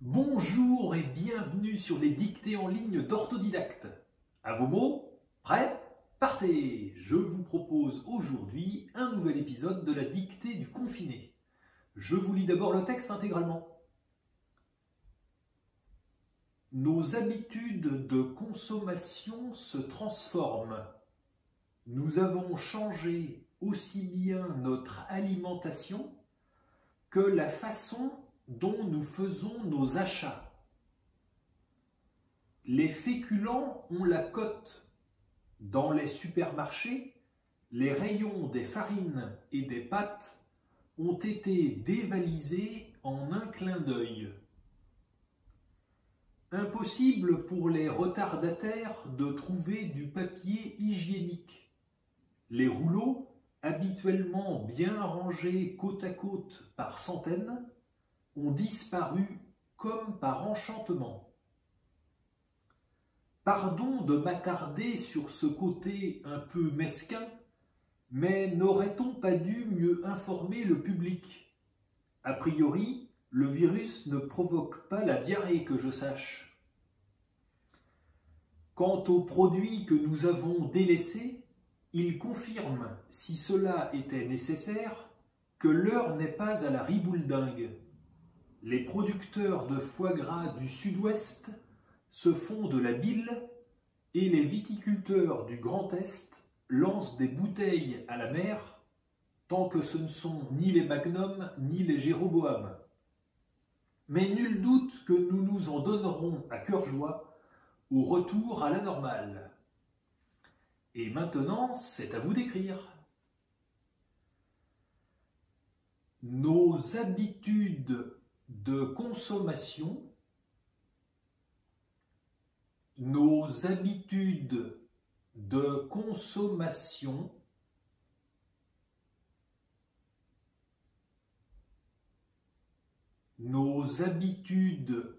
Bonjour et bienvenue sur les dictées en ligne d'Orthodidacte. À vos mots, prêts, partez! Je vous propose aujourd'hui un nouvel épisode de la dictée du confiné. Je vous lis d'abord le texte intégralement. Nos habitudes de consommation se transforment. Nous avons changé aussi bien notre alimentation que la façon dont nous faisons nos achats. Les féculents ont la cote. Dans les supermarchés, les rayons des farines et des pâtes ont été dévalisés en un clin d'œil. Impossible pour les retardataires de trouver du papier hygiénique. Les rouleaux, habituellement bien rangés côte à côte par centaines, ont disparu comme par enchantement. Pardon de m'attarder sur ce côté un peu mesquin, mais n'aurait-on pas dû mieux informer le public? A priori, le virus ne provoque pas la diarrhée que je sache. Quant aux produits que nous avons délaissés, ils confirment, si cela était nécessaire, que l'heure n'est pas à la ribouledingue. Les producteurs de foie gras du Sud-Ouest se font de la bile et les viticulteurs du Grand Est lancent des bouteilles à la mer tant que ce ne sont ni les Magnum ni les Jéroboam. Mais nul doute que nous nous en donnerons à cœur joie au retour à la normale. Et maintenant, c'est à vous d'écrire. Nos habitudes de consommation, nos habitudes de consommation nos habitudes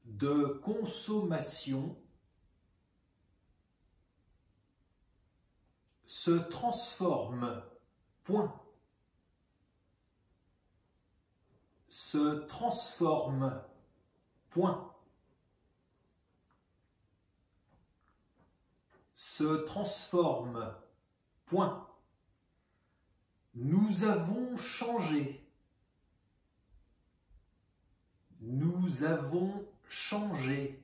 de consommation se transforment. Point. Se transforme. Point. Se transforme. Point. Nous avons changé. Nous avons changé.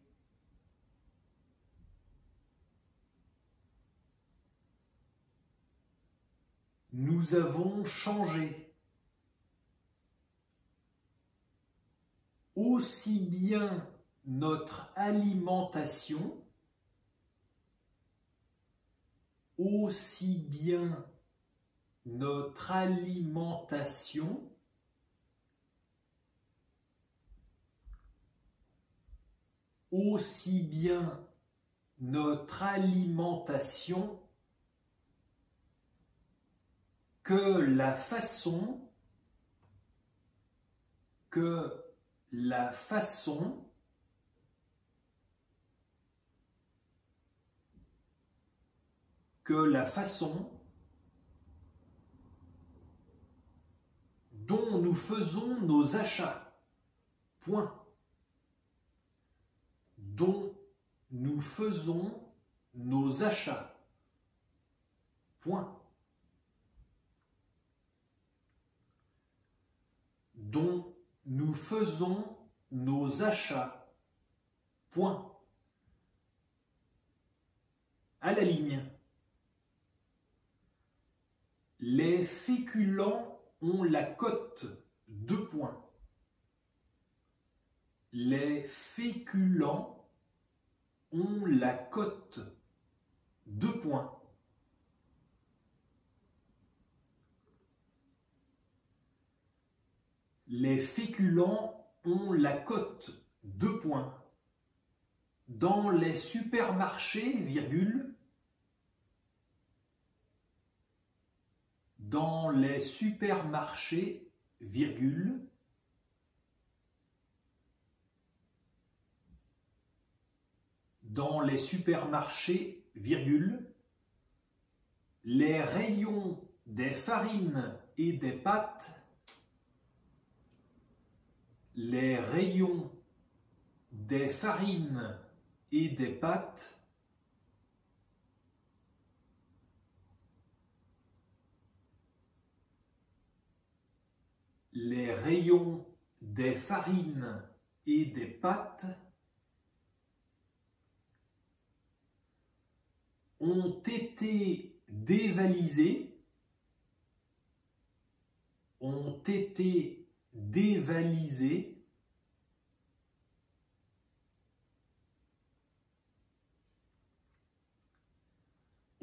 Nous avons changé. Aussi bien notre alimentation, aussi bien notre alimentation, aussi bien notre alimentation que la façon que la façon dont nous faisons nos achats. Point. Dont nous faisons nos achats. Point. Dont nous faisons nos achats. Point. À la ligne. Les féculents ont la cote. 2 points. Les féculents ont la cote. 2 points. Les féculents ont la cote. 2 points. Dans les supermarchés, virgule. Dans les supermarchés, virgule. Dans les supermarchés, virgule. Les rayons des farines et des pâtes les rayons des farines et des pâtes, les rayons des farines et des pâtes ont été dévalisés, ont été dévalisés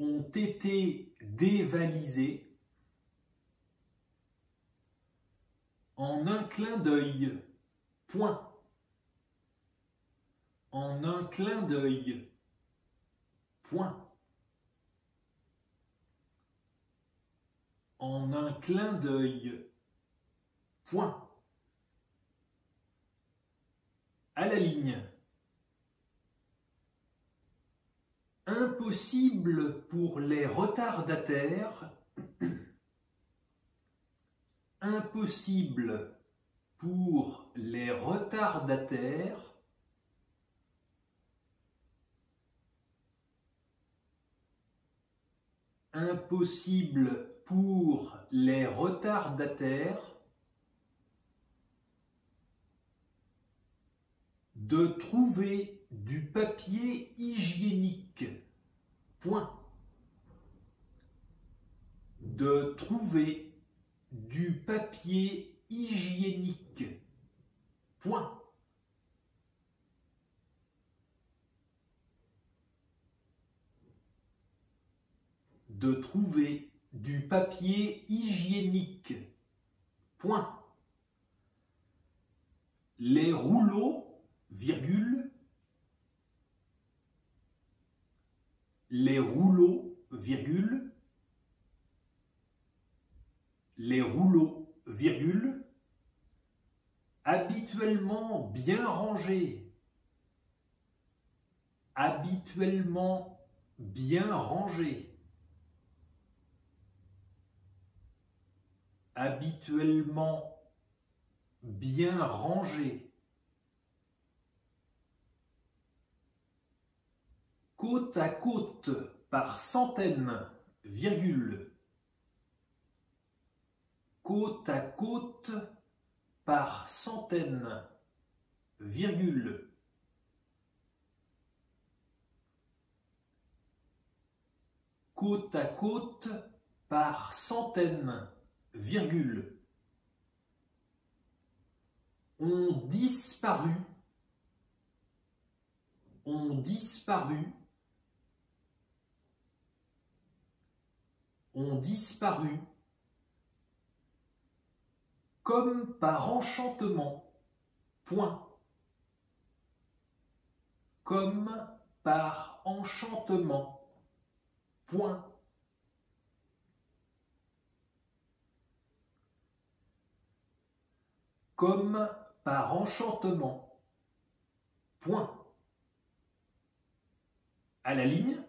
ont été dévalisés en un clin d'œil, point. En un clin d'œil, point. En un clin d'œil, point. À la ligne. Impossible pour les retardataires, impossible pour les retardataires impossible pour les retardataires de trouver du papier hygiénique, point. De trouver du papier hygiénique, point. De trouver du papier hygiénique, point. Les rouleaux, virgule, les rouleaux, virgule, les rouleaux, virgule, habituellement bien rangés, habituellement bien rangés, habituellement bien rangés, côte à côte par centaines, virgule, côte à côte par centaines, virgule, côte à côte par centaines, virgule, ont disparu, ont disparu, ont disparu, comme par enchantement, point. Comme par enchantement, point. Comme par enchantement, point. À la ligne.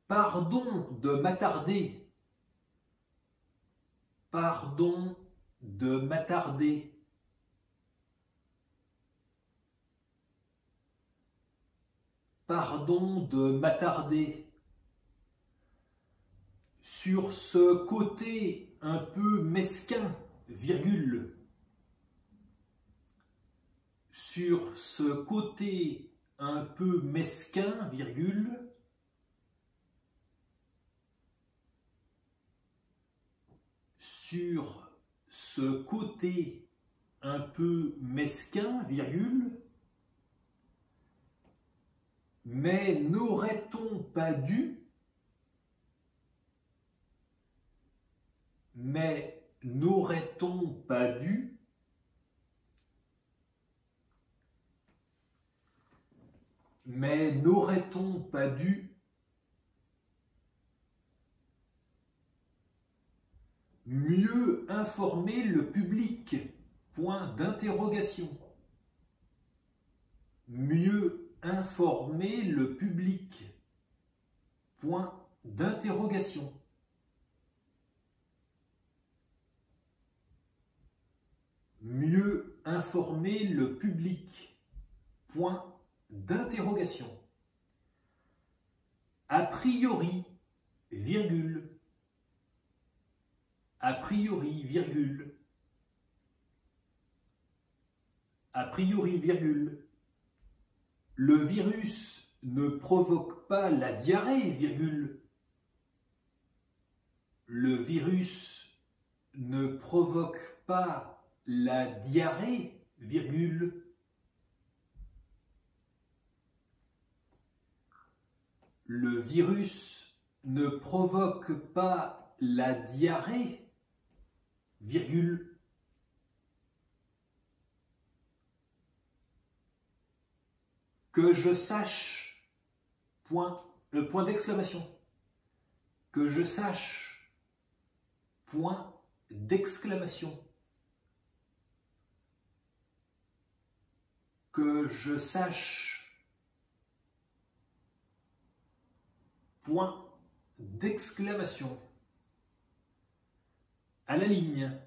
Pardon de m'attarder. Pardon de m'attarder. Pardon de m'attarder. Sur ce côté un peu mesquin, virgule. Sur ce côté un peu mesquin, virgule. Sur ce côté un peu mesquin, virgule, mais n'aurait-on pas dû, mais n'aurait-on pas dû, mais n'aurait-on pas dû mieux informer le public, point d'interrogation. Mieux informer le public, point d'interrogation. Mieux informer le public. Point d'interrogation. A priori, virgule. A priori, virgule. A priori, virgule. Le virus ne provoque pas la diarrhée, virgule. Le virus ne provoque pas la diarrhée, virgule. Le virus ne provoque pas la diarrhée, virgule. Que je sache, point d'exclamation. Que je sache, point d'exclamation. Que je sache, point d'exclamation. À la ligne.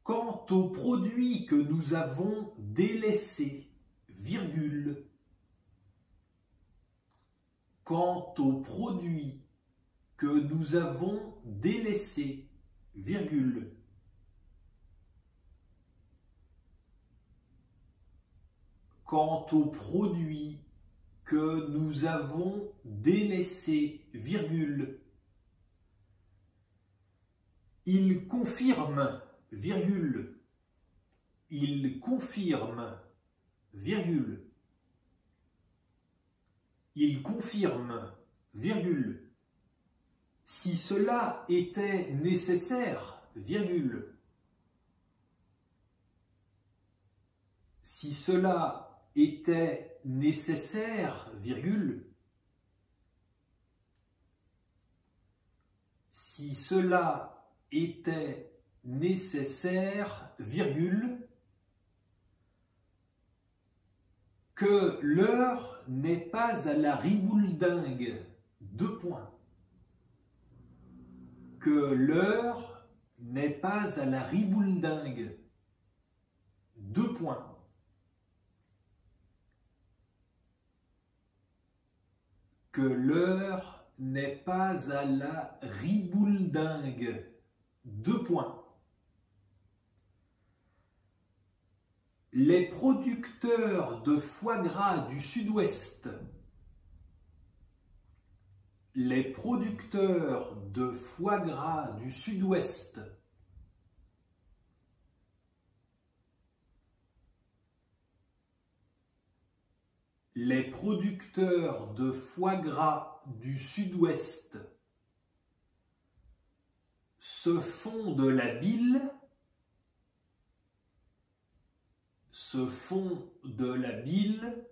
Quant aux produits que nous avons délaissés, virgule. Quant aux produits que nous avons délaissés, virgule. Quant aux produits que nous avons délaissés, virgule. Il confirme, virgule. Il confirme, virgule. Il confirme, virgule. Si cela était nécessaire, virgule. Si cela était nécessaire, virgule. Si cela était nécessaire, virgule, que l'heure n'est pas à la ribouledingue, deux points. Que l'heure n'est pas à la ribouledingue, deux points. Que l'heure n'est pas à la ribouledingue, deux points. Les producteurs de foie gras du Sud-Ouest, les producteurs de foie gras du Sud-Ouest, les producteurs de foie gras du Sud-Ouest se font de la bile, se font de la bile,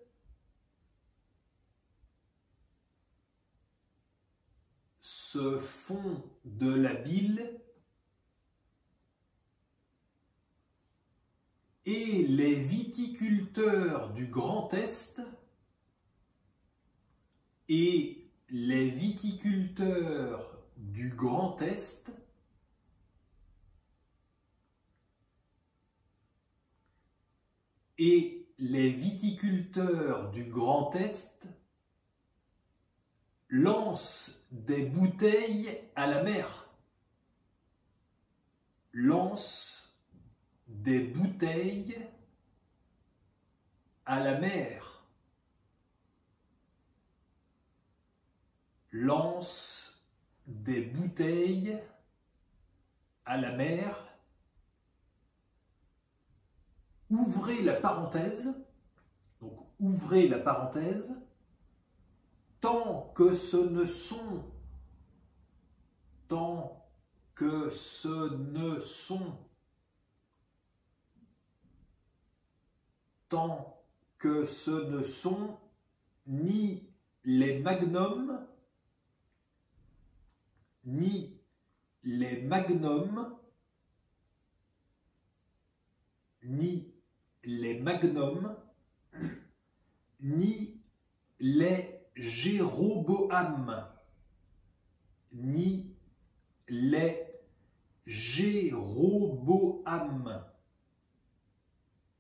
se font de la bile, et les viticulteurs du Grand Est, et les viticulteurs du Grand Est et les viticulteurs du Grand Est lancent des bouteilles à la mer. Lancent des bouteilles à la mer. Lance des bouteilles à la mer. Ouvrez la parenthèse, donc ouvrez la parenthèse, tant que ce ne sont, tant que ce ne sont, tant que ce ne sont ni les magnums, ni les magnums, ni les magnums, ni les Jéroboam, ni les Jéroboam.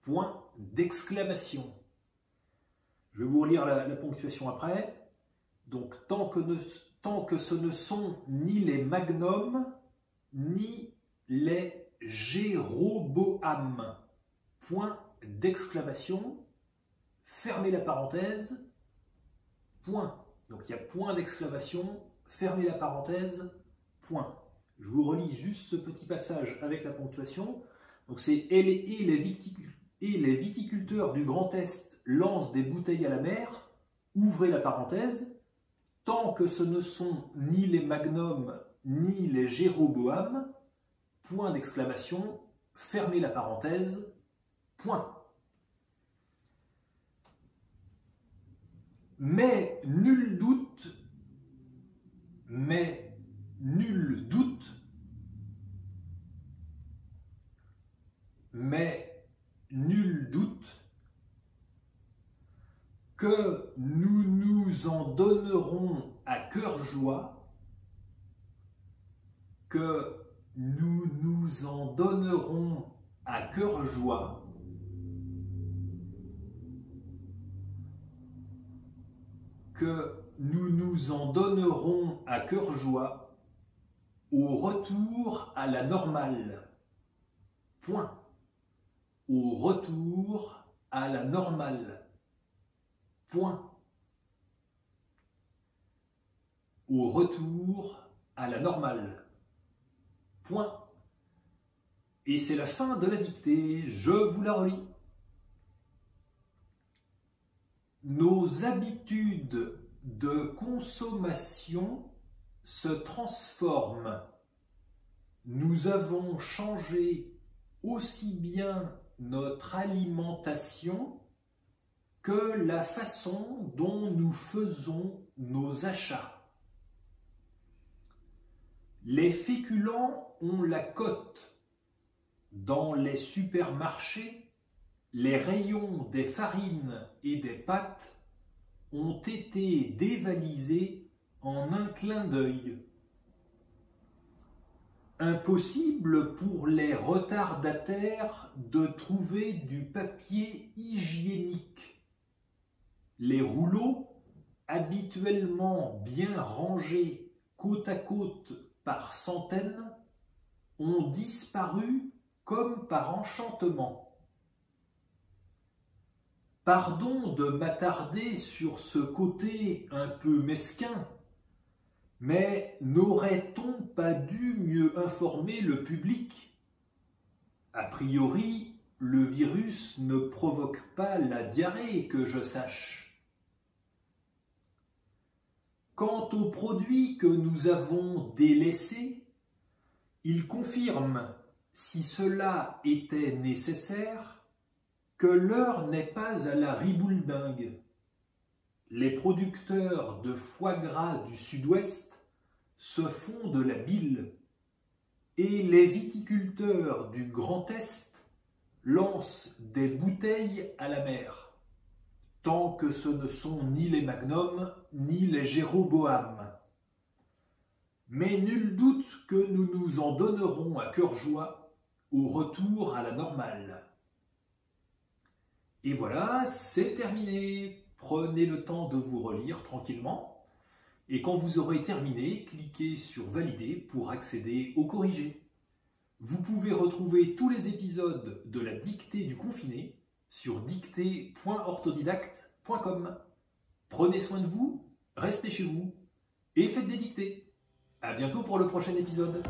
Point d'exclamation. Je vais vous relire la ponctuation après. Donc, tant que ce ne sont ni les magnums, ni les Jéroboam. Point d'exclamation. Fermez la parenthèse. Point. Donc, il y a point d'exclamation. Fermez la parenthèse. Point. Je vous relis juste ce petit passage avec la ponctuation. Donc, c'est « et les viticulteurs du Grand Est lancent des bouteilles à la mer », ouvrez la parenthèse, tant que ce ne sont ni les magnums ni les Jéroboam, point d'exclamation, fermez la parenthèse, point. Mais nul doute, que nous nous en donnerons à cœur joie, que nous nous en donnerons à cœur joie, que nous nous en donnerons à cœur joie au retour à la normale. Point. Au retour à la normale. Point. Au retour à la normale. Point. Et c'est la fin de la dictée, je vous la relis. Nos habitudes de consommation se transforment. Nous avons changé aussi bien notre alimentation que la façon dont nous faisons nos achats. Les féculents ont la cote. Dans les supermarchés, les rayons des farines et des pâtes ont été dévalisés en un clin d'œil. Impossible pour les retardataires de trouver du papier hygiénique. Les rouleaux, habituellement bien rangés côte à côte par centaines, ont disparu comme par enchantement. Pardon de m'attarder sur ce côté un peu mesquin, mais n'aurait-on pas dû mieux informer le public? A priori, le virus ne provoque pas la diarrhée, que je sache. Quant aux produits que nous avons délaissés, ils confirment, si cela était nécessaire, que l'heure n'est pas à la ribouledingue. Les producteurs de foie gras du Sud-Ouest se font de la bile et les viticulteurs du Grand Est lancent des bouteilles à la mer, tant que ce ne sont ni les magnums ni les Jéroboam. Mais nul doute que nous nous en donnerons à cœur joie au retour à la normale. Et voilà, c'est terminé. Prenez le temps de vous relire tranquillement. Et quand vous aurez terminé, cliquez sur Valider pour accéder au corrigé. Vous pouvez retrouver tous les épisodes de la dictée du confiné sur dictée.orthodidacte.com. Prenez soin de vous, restez chez vous et faites des dictées. À bientôt pour le prochain épisode.